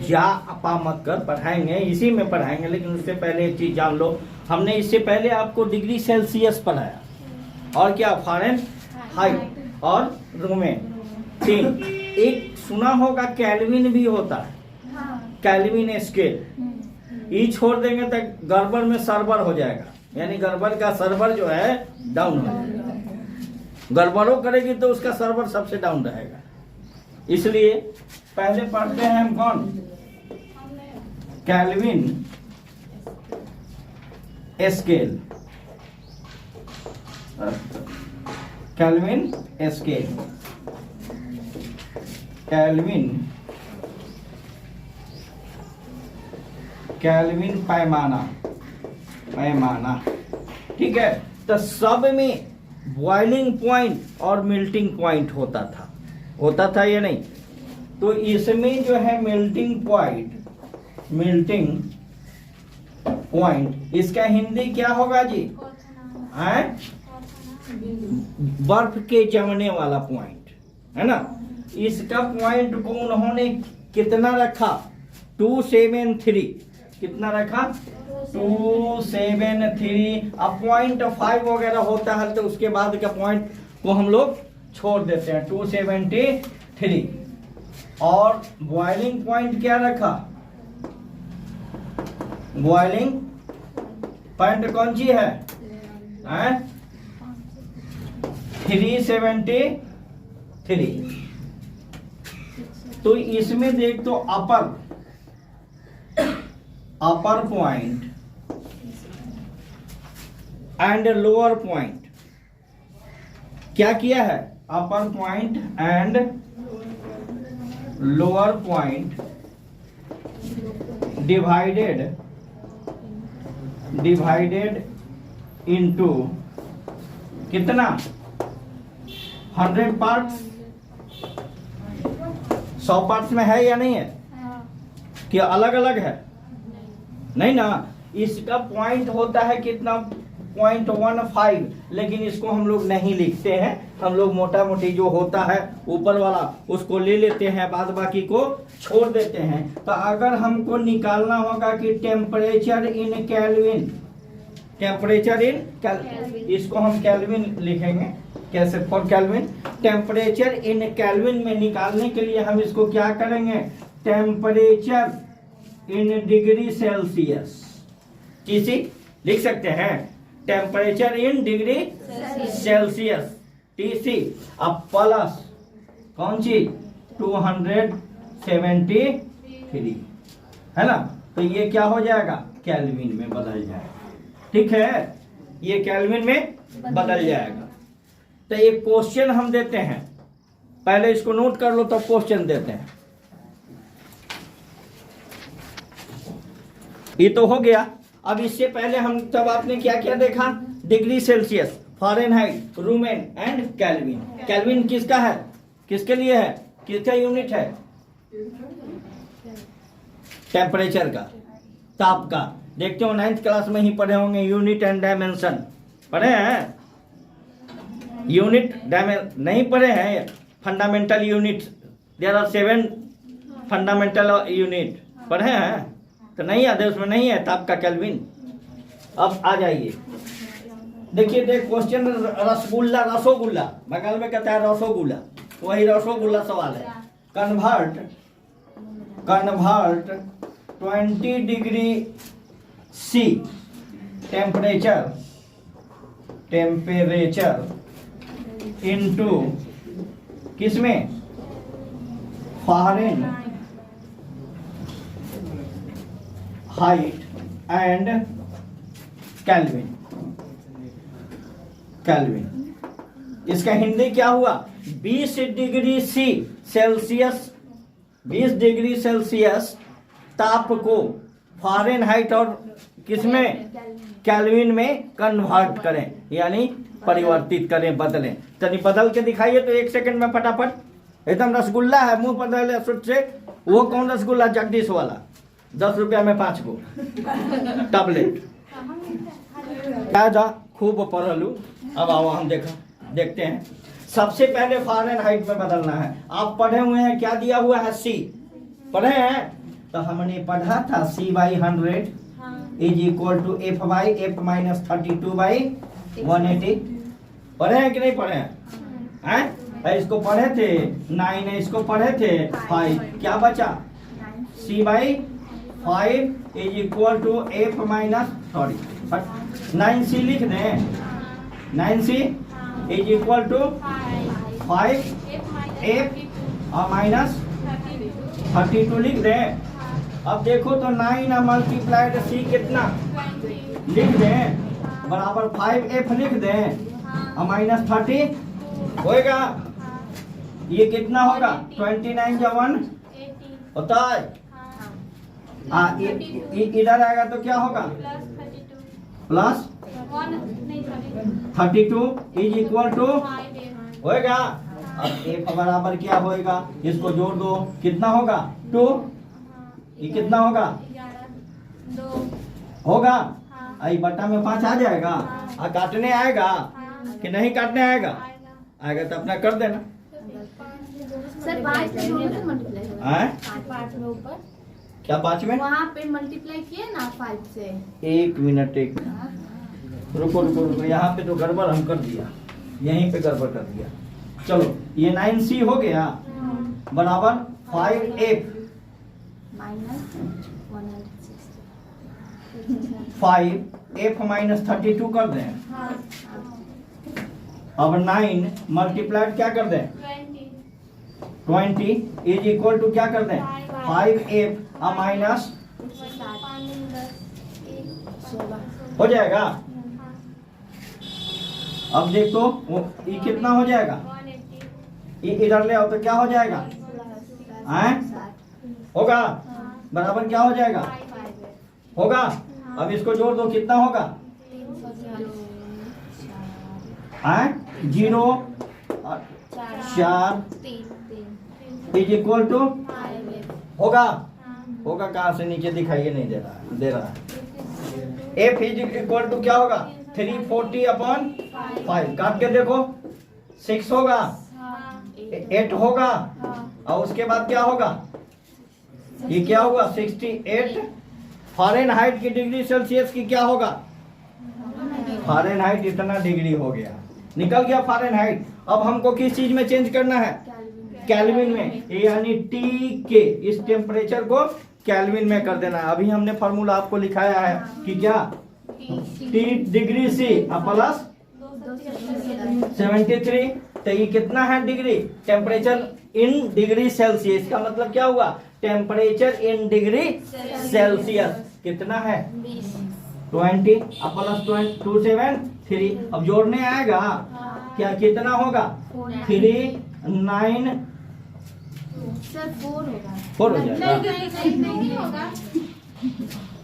जा अपा मत कर, पढ़ाएंगे, इसी में पढ़ाएंगे, लेकिन उससे पहले एक चीज जान लो। हमने इससे पहले आपको डिग्री सेल्सियस पढ़ाया, और क्या फारेन हाइट और रोमेन, तीन। एक सुना होगा कैल्विन भी होता है, कैल्विन स्केल। ये छोड़ देंगे तो गड़बड़ में सर्वर हो जाएगा, यानी गड़बड़ का सर्वर जो है डाउन हो जाएगा। गड़बड़ों करेगी तो उसका सर्वर सबसे डाउन रहेगा। इसलिए पहले पढ़ते हैं हम कौन, Kelvin scale, Kelvin scale, Kelvin पैमाना, पैमाना, ठीक है। तो सब में बॉइलिंग पॉइंट और मेल्टिंग पॉइंट होता था या नहीं? तो इसमें जो है मेल्टिंग पॉइंट, इसका हिंदी क्या होगा जी? है बर्फ के जमने वाला पॉइंट, है ना। इसका पॉइंट को उन्होंने कितना रखा? 273। कितना रखा? 273। अब 0.5 वगैरह होता है तो उसके बाद का पॉइंट को हम लोग छोड़ देते हैं। 273। और बॉइलिंग पॉइंट क्या रखा? बॉइलिंग पॉइंट कौन सी है? 373। तो इसमें देख तो upper point and lower point क्या किया है? Upper point and lower point divided into कितना? 100 पार्ट्स। 100 पार्ट्स में है या नहीं है? क्या अलग अलग है? नहीं ना। इसका पॉइंट होता है कितना? 0.15, लेकिन इसको हम लोग नहीं लिखते हैं। हम लोग मोटा मोटी जो होता है ऊपर वाला उसको ले लेते हैं, बाद बाकी को छोड़ देते हैं। तो अगर हमको निकालना होगा कि temperature in Kelvin, temperature in Kelvin, इसको हम कैल्विन लिखेंगे। कैसे? For Kelvin. Temperature in Kelvin में निकालने के लिए हम इसको क्या करेंगे? Temperature in degree Celsius, TC लिख सकते हैं। Temperature in degree Celsius, TC. अब प्लस कौन सी? 273, है ना। तो ये क्या हो जाएगा? कैल्विन में बदल जाएगा। ठीक है, ये कैल्विन में बदल जाएगा। तो एक क्वेश्चन हम देते हैं, पहले इसको नोट कर लो, तो क्वेश्चन देते हैं। ये तो हो गया। अब इससे पहले हम तब आपने क्या क्या देखा? Degree Celsius, Fahrenheit, Reaumur and Kelvin. Kelvin किसका है? किसके लिए है? किसका यूनिट है? टेम्परेचर का, ताप का। देखते हो 9th क्लास में ही पढ़े होंगे, यूनिट एंड डायमेंशन पढ़े हैं? यूनिट नहीं पढ़े हैं? Fundamental unit, there are 7 fundamental unit पढ़े हैं? तो नहीं याद है, उसमें नहीं है ताप का कैल्विन। अब आ जाइए, देखिए देख क्वेश्चन। रसोगुल्ला, बंगाल में कहता है रसोगुल्ला, वही रसोगुल्ला सवाल है। Convert 20 degree C temperature into किसमें? Fahrenheit and Kelvin. इसका हिंदी क्या हुआ? 20 degree C Celsius, 20 degree Celsius ताप को फारेनहाइट और किसमें? कैल्विन में कन्वर्ट करें, यानी परिवर्तित करें, बदलें। तनी बदल के दिखाइए तो 1 सेकंड में फटाफट। एकदम रसगुल्ला है, मुंह बदल सुट से। वो कौन रसगुल्ला? जगदीश वाला, 10 रुपया में 5 गो टैबलेट। जा खूब पढ़लू। अब आओ हम देखते हैं। सबसे पहले फारेनहाइट में बदलना है। आप पढ़े हुए हैं, क्या दिया हुआ है? सी। पढ़े हैं? तो हमने पढ़ा था C/100 is equal to F minus 32/180। पढ़े हैं कि नहीं पढ़े हैं? इसको पढ़े थे 9 है, इसको पढ़े थे 5, क्या बचा? C/5 is equal to F minus 30। 9C लिख दें, 9C is equal to 5F और माइनस 32 लिख दें। अब देखो तो 9 मल्टीप्लाइड C कितना लिख दें, बराबर 5F लिख दें और माइनस 30 होएगा। ये कितना होगा? 29 या 1 होता है। इधर आएगा तो क्या होगा? प्लस 32 इज इक्वल टू होएगा। अब F बराबर क्या होएगा? इसको जोड़ दो, कितना होगा? 2। ये कितना होगा? होगा। आई बटा में 5 आ जाएगा। काटने आएगा कि नहीं काटने आएगा? आएगा तो अपना कर देना। सर 5 में दोनों से मल्टीप्लाई होगा। 5 में ऊपर क्या 5 में? वहाँ पे मल्टीप्लाई किए ना 5 से। एक मिनट रुको, यहाँ पे तो गड़बड़ हम कर दिया, यहीं पे गड़बड़ कर दिया। चलो ये 9C हो गया बराबर 5F माइनस 5F माइनस 32 कर दें। अब 9 मल्टीप्लाइड क्या कर दें? 20 इज इक्वल टू क्या कर दें? 5F माइनस हो जाएगा। अब देखो ये कितना हो जाएगा? ये इधर ले आओ तो क्या हो जाएगा? होगा बराबर क्या हो जाएगा? होगा। अब इसको जोड़ दो, कितना होगा? 0 4 इज इक्वल टू होगा। होगा कहाँ से? नीचे दिखाइए, नहीं दे रहा है। F इज इक्वल टू क्या होगा? 340/5। काट के देखो, 6 होगा, 8 होगा और उसके बाद क्या होगा? ये क्या होगा? 68 फ़ारेनहाइट की डिग्री सेल्सियस की क्या होगा? फ़ारेनहाइट इतना डिग्री हो गया, निकल गया फ़ारेनहाइट। अब हमको किस चीज में चेंज करना है? केल्विन में, यानी T के इस टेम्परेचर को केल्विन में कर देना है। अभी हमने फॉर्मूला आपको लिखाया है कि क्या? T degree C plus 73। तो ये कितना है degree? Temperature in degree Celsius का मतलब क्या हुआ? टेम्परेचर इन डिग्री सेल्सियस कितना है? 20 प्लस 273। अब जोड़ने आएगा क्या? कितना होगा? 3 9 सर 4 होगा। 4 हो जाएगा। नहीं होगा।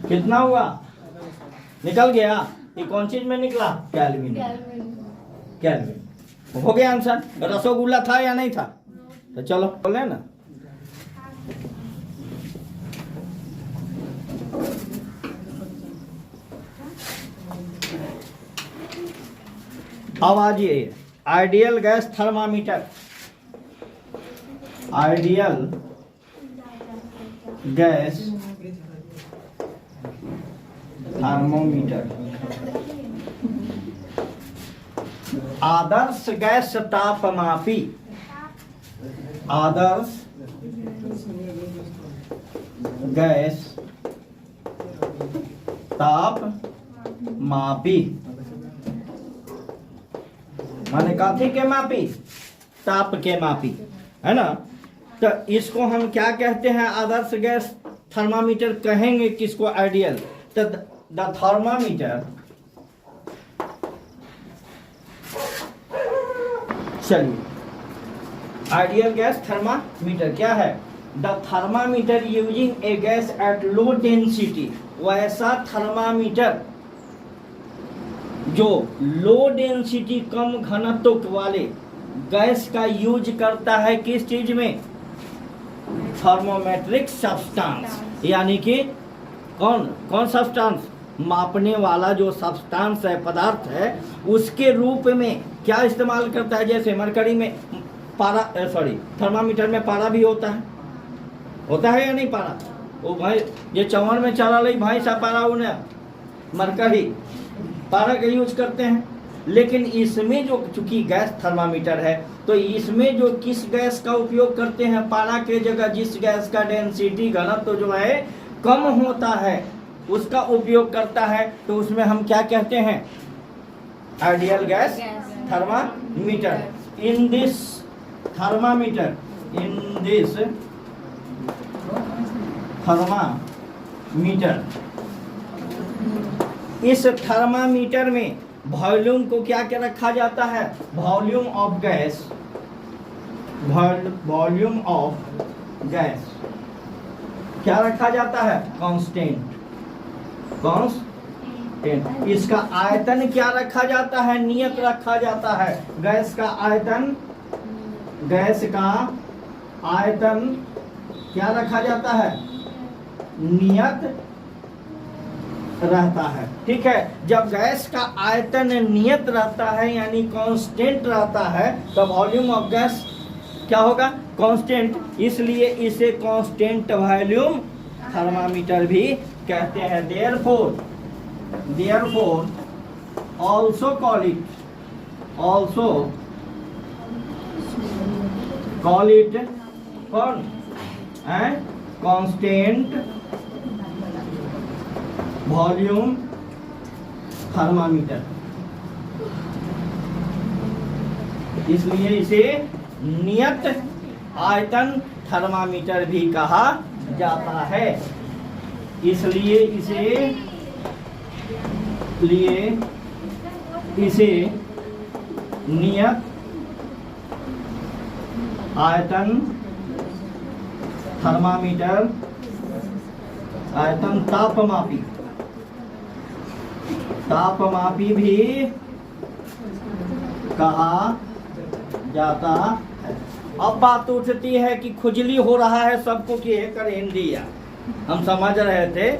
कितना हुआ? निकल गया। ये कौन चीज में निकला? केल्विन। केल्विन हो गया आंसर। रसगुल्ला था या नहीं था? तो चलो बोले ना। अब आइए ideal gas thermometer. Ideal gas thermometer. आदर्श गैस तापमापी। आदर्श गैस तापमापी माने काफी के मापी, ताप के मापी, है ना? तो इसको हम क्या कहते हैं? आदर्श गैस थर्मामीटर कहेंगे किसको? आइडियल। तो द थर्मामीटर, चलिए आइडियल गैस थर्मामीटर क्या है? The thermometer using A gas at low density. वैसा थर्मामीटर जो लो डेंसिटी कम घनत्व वाले गैस का यूज करता है किस चीज में? थर्मोमेट्रिक सब्सटेंस, यानी कि कौन सब्सटेंस? मापने वाला जो सब्सटेंस है, पदार्थ है, उसके रूप में क्या इस्तेमाल करता है? जैसे मरकरी में पारा, थर्मामीटर में पारा भी होता है, होता है या नहीं पारा? वो भाई ये चौवन में चला रही भाई सा पारा उन्हें मरकरी पारा का यूज करते हैं। लेकिन इसमें जो चूंकि गैस थर्मामीटर है तो इसमें जो किस गैस का उपयोग करते हैं पारा के जगह, जिस गैस का डेंसिटी घनत्व जो है कम होता है उसका उपयोग करता है, तो उसमें हम क्या कहते हैं? Ideal gas thermometer. In this thermometer, in this thermometer, इस थर्मामीटर में वॉल्यूम को क्या क्या रखा जाता है? Volume of gas, volume of gas क्या रखा जाता है? Constant, constant. इसका आयतन क्या रखा जाता है? नियत रखा जाता है। गैस का आयतन, गैस का आयतन क्या रखा जाता है? नियत रहता है। ठीक है, जब गैस का आयतन नियत रहता है यानी कांस्टेंट रहता है तो वॉल्यूम ऑफ गैस क्या होगा? कांस्टेंट। इसलिए इसे कांस्टेंट वॉल्यूम थर्मामीटर भी कहते हैं। देयरफॉर also call it कौन? Constant volume thermometer. इसलिए इसे नियत आयतन थर्मामीटर भी कहा जाता है। इसलिए इसे नियत आयतन थर्मामीटर, आयतन तापमापी भी कहा जाता है। अब बात उठती है कि खुजली हो रहा है सबको कि कर हिंदी या हम समझ रहे थे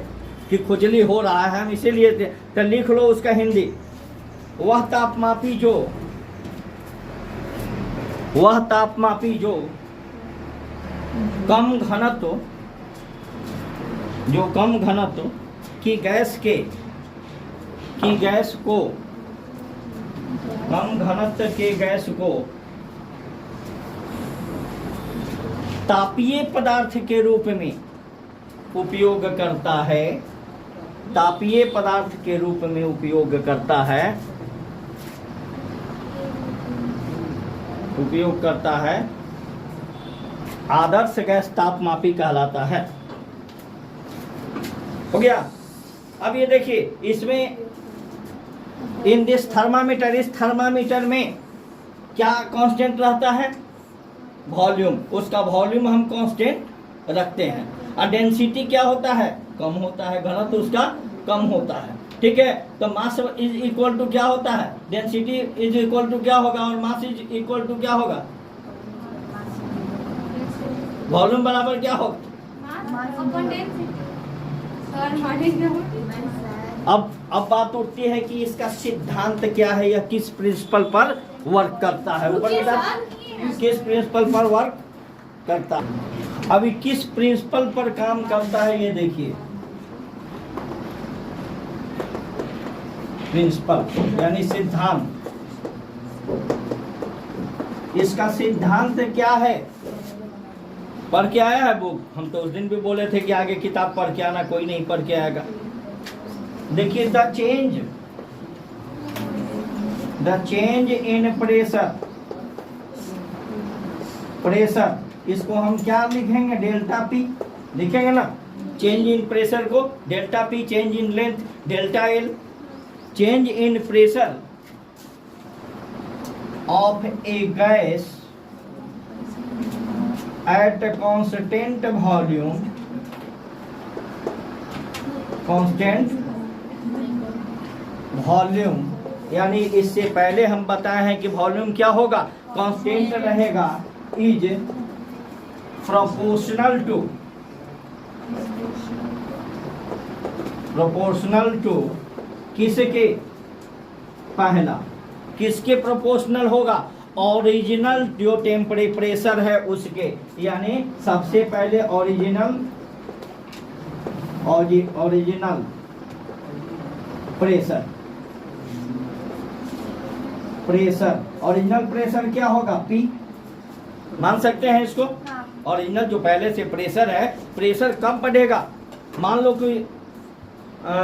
कि खुजली हो रहा है, हम इसीलिए तो लिख लो उसका हिंदी। वह तापमापी जो कम घनत्व की गैस को कम घनत्व के गैस को तापीय पदार्थ के रूप में उपयोग करता है, तापीय पदार्थ के रूप में उपयोग करता है, आदर्श गैस तापमापी कहलाता है। हो गया। अब ये देखिए इसमें इन दिस थर्मामीटर, इस थर्मामीटर में क्या कांस्टेंट रहता है? वॉल्यूम। उसका वॉल्यूम हम कांस्टेंट रखते हैं। और डेंसिटी क्या होता है? कम होता है, घनत्व उसका कम होता है। ठीक है, तो मास इज इक्वल टू क्या होता है? डेंसिटी इज इक्वल टू क्या होगा? और मास इज इक्वल टू क्या होगा? वॉल्यूम बराबर क्या होगा? अब बात उठती है कि इसका सिद्धांत क्या है या किस प्रिंसिपल पर वर्क करता है। किस प्रिंसिपल पर वर्क करता है? अभी किस प्रिंसिपल पर काम करता है ये देखिए। प्रिंसिपल यानी सिद्धांत। इसका सिद्धांत क्या है? पढ़ के आया है बुक? हम तो उस दिन भी बोले थे कि आगे किताब पढ़ के आना, कोई नहीं पढ़ के आएगा। देखिए द चेंज इन प्रेशर, इसको हम क्या लिखेंगे? डेल्टा पी लिखेंगे ना। चेंज इन प्रेशर को delta P, change in length delta L. Change in pressure of A gas at constant volume, constant volume यानी इससे पहले हम बताए हैं कि वॉल्यूम क्या होगा? कांस्टेंट रहेगा, इज प्रोपोर्शनल टू किसके? पहला किसके प्रोपोर्शनल होगा? ओरिजिनल जो टेम्परेचर है उसके, यानी सबसे पहले ओरिजिनल प्रेशर ओरिजिनल प्रेशर क्या होगा? P मान सकते हैं इसको। ओरिजिनल जो पहले से प्रेशर है, प्रेशर कब बढ़ेगा? मान लो कि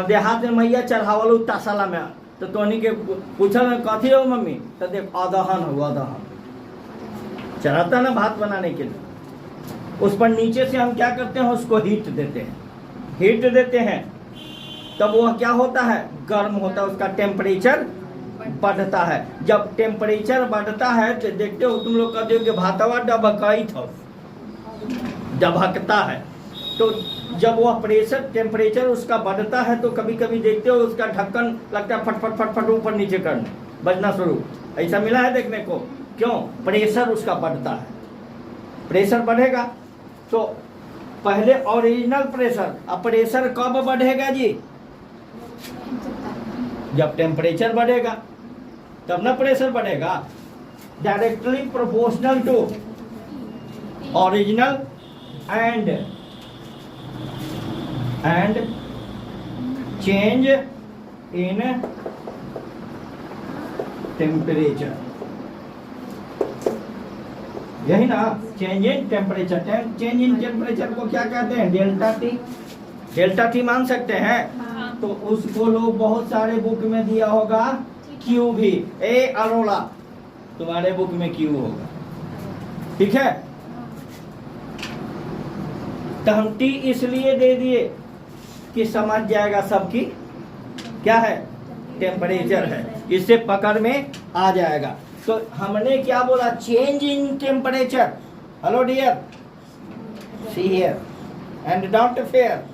देहात में मैया चढ़ावल तासाला में, तो तोहनी के पूछल कथी हो मम्मी, तो देख अदहन हो, अदहन चढ़ाता ना भात बनाने के लिए, उस पर नीचे से हम क्या करते हैं, उसको हीट देते हैं, तब वह क्या होता है? गर्म होता है, उसका टेम्परेचर बढ़ता है। जब टेम्परेचर बढ़ता है तो देखते हो तुम लोग कहते हो कि भातवा डबकता है, तो जब वह टेम्परेचर उसका बढ़ता है तो कभी कभी देखते हो उसका ढक्कन लगता है फट फट ऊपर नीचे करने बजना शुरू, ऐसा मिला है देखने को। क्यों? प्रेशर उसका बढ़ता है। प्रेशर बढ़ेगा तो पहले ओरिजिनल प्रेशर, अब प्रेशर कब बढ़ेगा जी? जब टेम्परेचर बढ़ेगा तब ना प्रेशर बढ़ेगा। Directly proportional to original and change in temperature, यही ना? Change in temperature. Change in temperature को क्या कहते हैं? डेल्टा टी मान सकते हैं। तो उसको लोग बहुत सारे बुक में दिया होगा क्यू भी। ए अरोड़ा तुम्हारे बुक में क्यू होगा, ठीक है? तो हम टी इसलिए दे दिए कि समझ जाएगा सबकी क्या है? टेम्परेचर है, इससे पकड़ में आ जाएगा। तो हमने क्या बोला? Change in temperature. Hello dear, see here and don't fear.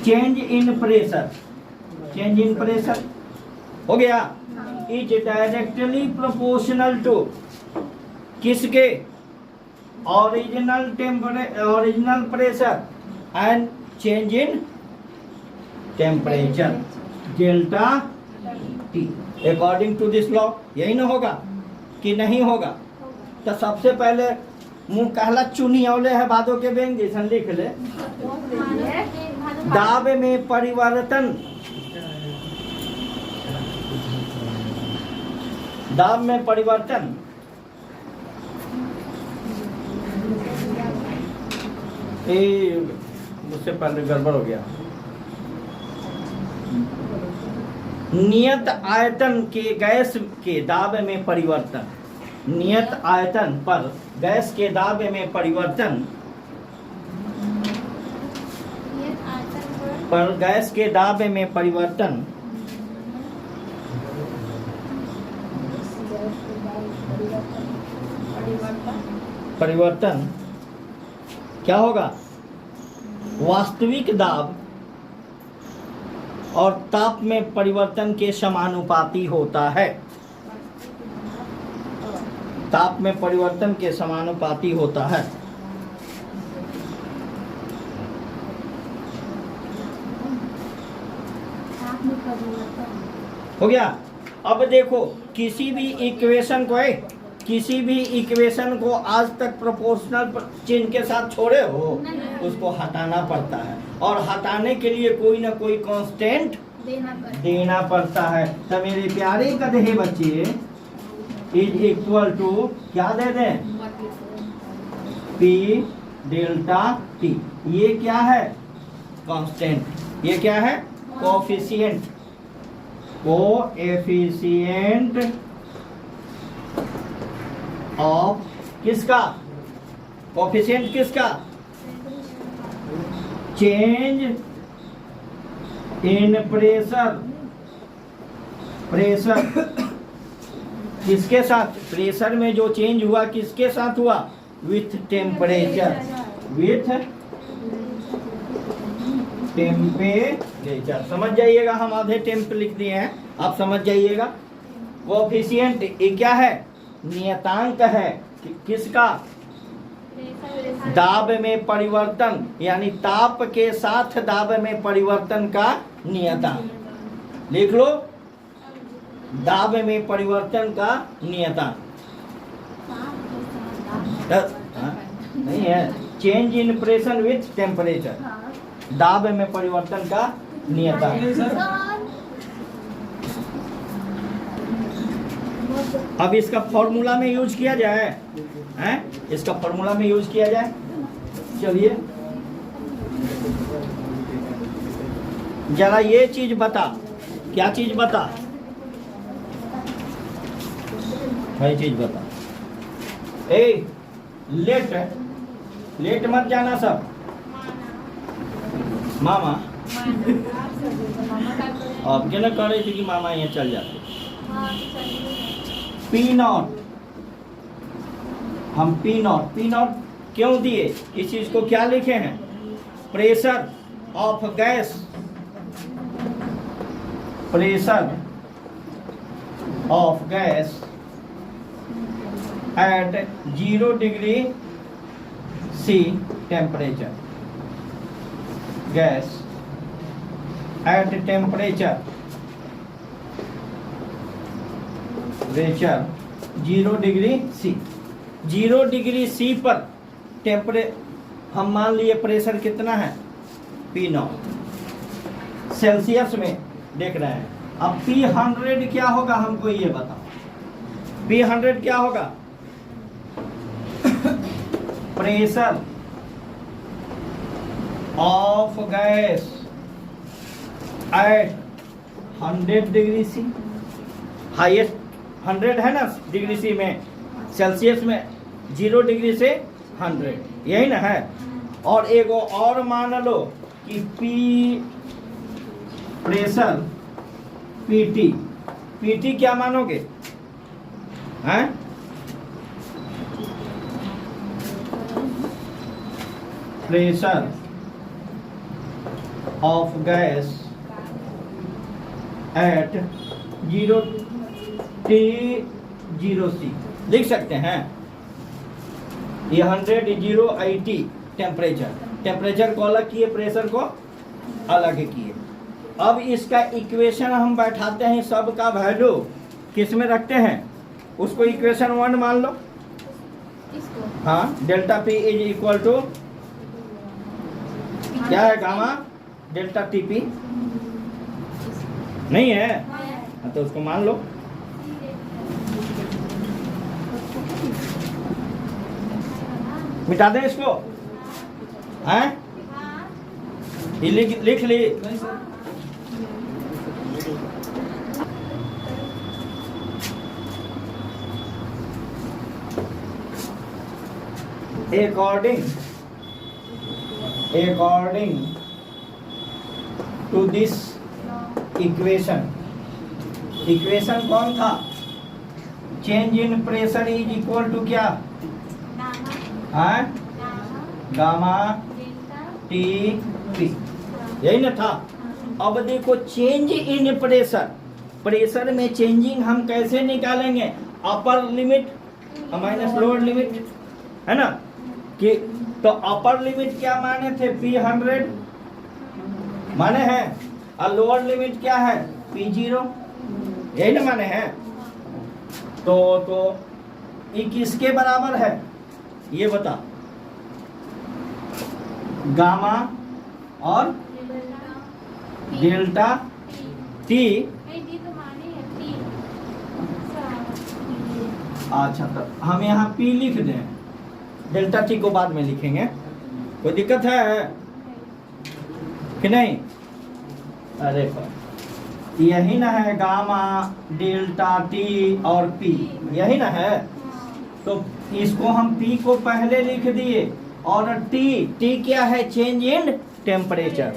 Change in pressure हो गया। इज डायरेक्टली प्रोपोर्शनल टू किसके? Original pressure and change in temperature delta T according to this law. यही ना होगा कि नहीं होगा? तो सबसे पहले मुंह कहला चुनी औले है बादों के बेंग जैसा लिख ले। दाब में परिवर्तन, दाब में परिवर्तन मुझसे पहले गड़बड़ हो गया। नियत आयतन के गैस के दाब में परिवर्तन, नियत आयतन पर गैस के दाब में परिवर्तन, पर गैस के दाब में परिवर्तन क्या होगा? वास्तविक दाब और ताप में परिवर्तन के समानुपाती होता है। ताप में परिवर्तन के समानुपाती होता है। हो गया। अब देखो किसी भी इक्वेशन को आज तक प्रोपोर्शनल चिन्ह के साथ छोड़े हो? उसको हटाना पड़ता है, और हटाने के लिए कोई ना कोई कांस्टेंट देना पड़ता है। तो मेरे प्यारे गधे बच्चे, इज इक्वल टू क्या दे दें? P delta T. ये क्या है? कांस्टेंट। ये क्या है? कोएफिशिएंट ऑफ किसका? कोएफिशिएंट किसका? चेंज इन प्रेशर किसके साथ? प्रेशर में जो चेंज हुआ किसके साथ हुआ? With temperature. समझ जाइएगा, हम आधे टेम्प लिख दिए हैं, आप समझ जाइएगा। कोएफिशिएंट ये क्या है? नियतांक है किसका? दाब में परिवर्तन, यानी ताप के साथ दाब में परिवर्तन का नियतांक। लिख लो। दाब में परिवर्तन का नियतांक। हाँ, नहीं है, change in pressure with temperature, दाब में परिवर्तन का नियतांक। अब इसका फॉर्मूला में यूज किया जाए, हैं? इसका फॉर्मूला में यूज किया जाए। चलिए जरा ये चीज बता, क्या चीज बता, वही चीज बता। ए लेट लेट मत जाना सब, मामा अब क्या कह रही थी कि मामा यहाँ चल जाते। पी नॉट, हम पी नॉट क्यों दिए, इस चीज को क्या लिखे हैं, pressure of gas, pressure of gas at 0 degree C temperature, gas at temperature 0 degree C, 0 degree C पर हम मान लिए प्रेशर कितना है, P0, सेल्सियस में देख रहे हैं। अब P100 क्या होगा, हमको ये बताओ, P100 क्या होगा, pressure of gas at 100 degree C, highest 100 है ना डिग्री C में, सेल्सियस में 0 डिग्री से 100, यही ना है। और एक और मान लो कि P प्रेशर PT क्या मानोगे, हैं? Pressure of gas at 0 T0C लिख सकते हैं। ये 100 0 IT टेम्परेचर को अलग किए, प्रेशर को अलग किए। अब इसका इक्वेशन हम बैठाते हैं, सब का वैल्यू किस में रखते हैं, उसको इक्वेशन 1 मान लो। हाँ, delta P is equal to क्या है, गामा डेल्टा TP नहीं है, तो उसको मान लो। मिटा दें इसको, हैं? ये लिख ली। according to this equation कौन था, change in pressure is equal to क्या, गामा TP, यही ना था। अब देखो चेंज इन प्रेशर में चेंजिंग हम कैसे निकालेंगे, upper limit minus lower limit, है ना, कि तो अपर लिमिट क्या माने थे, P100 माने हैं, और लोअर लिमिट क्या है, P0, यही ना माने हैं। तो ये किसके बराबर है, ये बता, गामा और डेल्टा T। अच्छा, तो हम यहाँ P लिख दें, डेल्टा T को बाद में लिखेंगे, कोई दिक्कत है कि नहीं। अरे यही ना है, गामा डेल्टा T और P, यही ना है। तो इसको हम P को पहले लिख दिए, और T क्या है, चेंज इन टेम्परेचर,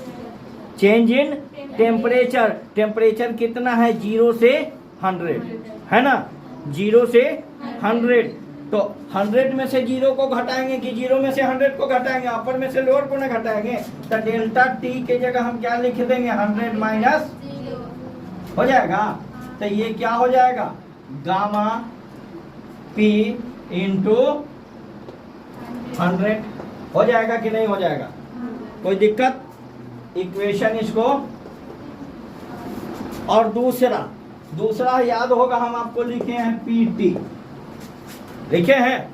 टेम्परेचर कितना है, 0 से 100, है ना, 0 से 100। तो 100 में से 0 को घटाएंगे कि 0 में से 100 को घटाएंगे, अपर में से लोअर को ना घटाएंगे, तो डेल्टा T के जगह हम क्या लिख देंगे, 100 माइनस हो जाएगा। तो ये क्या हो जाएगा, गामा P इंटू 100 हो जाएगा कि नहीं हो जाएगा, कोई दिक्कत। इक्वेशन इसको, और दूसरा दूसरा याद होगा हम आपको लिखे हैं पीटी, लिखे हैं।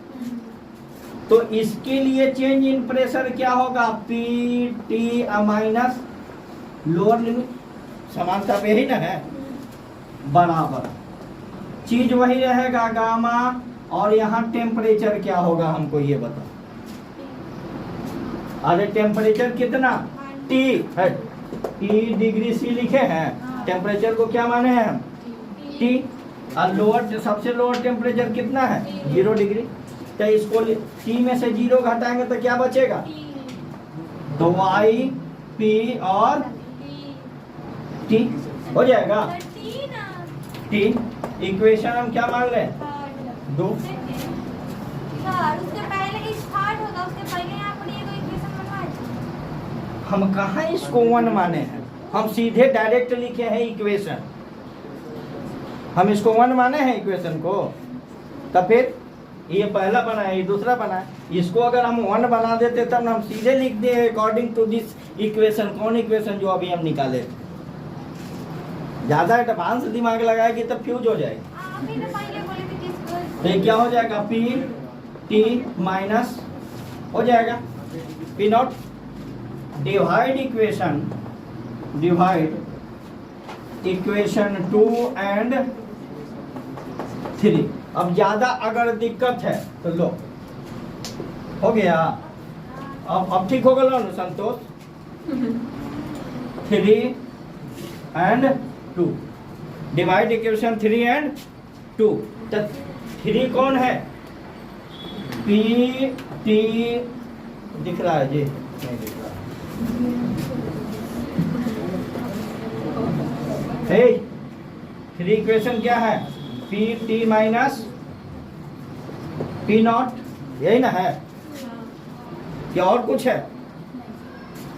तो इसके लिए चेंज इन प्रेशर क्या होगा, पीटी माइनस लोअर लिमिट, समानता पे ही ना है, बराबर चीज वही रहेगा गामा, और यहाँ टेम्परेचर क्या होगा हमको ये बताओ। अरे टेम्परेचर कितना, टी है, टी डिग्री सी लिखे हैं, टेम्परेचर को क्या माने हैं हम, टी। और लोअर, सबसे लोअर टेम्परेचर कितना है, 0 डिग्री। तो इसको टी में से 0 घटाएंगे तो क्या बचेगा, तो वाई पी और टी हो जाएगा। टी इक्वेशन हम क्या मान लें, 2। उसके पहले स्टार्ट होगा, उसके पहले यहाँ पर ये कोई इक्वेशन बनवाए। हम कहाँ इसको 1 माने हैं, हम सीधे डायरेक्ट लिखे हैं इक्वेशन। हम इसको 1 माने हैं इक्वेशन को, तब फिर ये पहला बना है, ये दूसरा बना है। इसको अगर हम 1 बना देते तब हम सीधे लिख दे अकॉर्डिंग टू दिस इक्वेशन। कौन इक्वेशन, जो अभी हम निकाले। ज्यादा एडवांस दिमाग लगाएगी तब फ्यूज हो जाएगी। तो क्या हो जाएगा, पी टी माइनस हो जाएगा P not, divide equation, divide equation 2 and 3। अब ज्यादा अगर दिक्कत है तो लो, हो गया। अब ठीक हो गया ना संतोष। 3 एंड 2, डिवाइड इक्वेशन 3 एंड 2। तो 3 कौन है, पी टी दिख रहा है जी, नहीं दिख रहा है। 3 इक्वेशन क्या है, P T minus P not, यही ना है, क्या और कुछ है,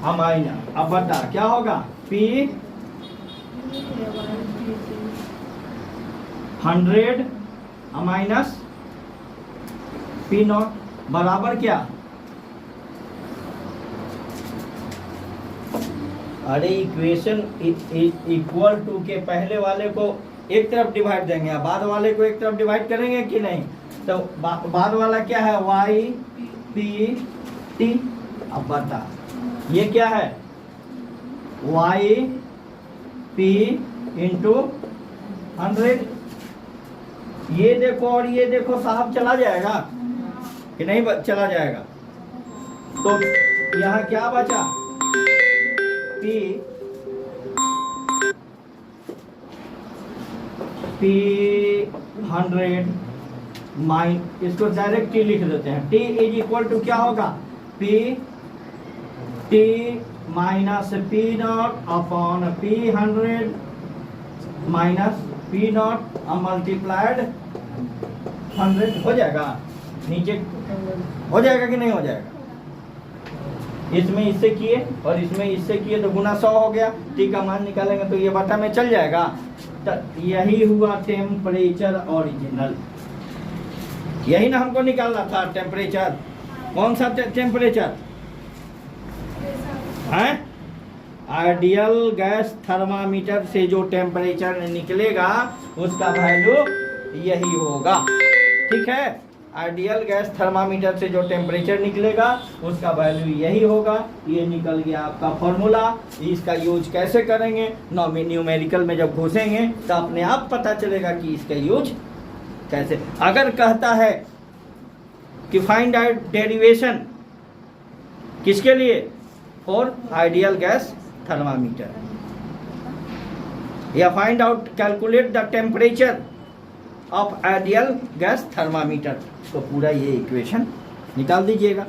हम आई ना। अब बता क्या होगा, पी 100 माइनस पी नॉट बराबर क्या, अरे इक्वेशन इक्वल टू के पहले वाले को एक तरफ डिवाइड देंगे, बाद वाले को एक तरफ डिवाइड करेंगे कि नहीं। तो बाद वाला क्या है, वाई पी टी। अब बता ये क्या है, वाई पी इंटू 100। ये देखो और ये देखो साहब, चला जाएगा कि नहीं चला जाएगा। तो यहाँ क्या बचा, पी पी 100 माइन, इसको डायरेक्ट टी लिख देते हैं। टी इज इक्वल टू क्या होगा, P T minus P not upon P 100 minus P not multiplied 100 हो जाएगा। नीचे हो जाएगा कि नहीं हो जाएगा, इसमें इससे किए और इसमें इससे किए तो गुना 100 हो गया। टी का मान निकालेंगे तो ये बटा में चल जाएगा। तो यही हुआ टेम्परेचर ओरिजिनल, यही ना हमको निकालना था टेम्परेचर। कौन सा टेम्परेचर है, आइडियल गैस थर्मामीटर से जो टेम्परेचर निकलेगा उसका वैल्यू यही होगा, ठीक है। आइडियल गैस थर्मामीटर से जो टेम्परेचर निकलेगा उसका वैल्यू यही होगा। ये निकल गया आपका फॉर्मूला। इसका यूज कैसे करेंगे, न्यूमेरिकल में जब घुसेंगे तो अपने आप पता चलेगा कि इसका यूज कैसे। अगर कहता है कि फाइंड आउट डेरिवेशन किसके लिए, फॉर आइडियल गैस थर्मामीटर, या find out calculate the temperature of ideal gas thermometer, तो पूरा ये इक्वेशन निकाल दीजिएगा।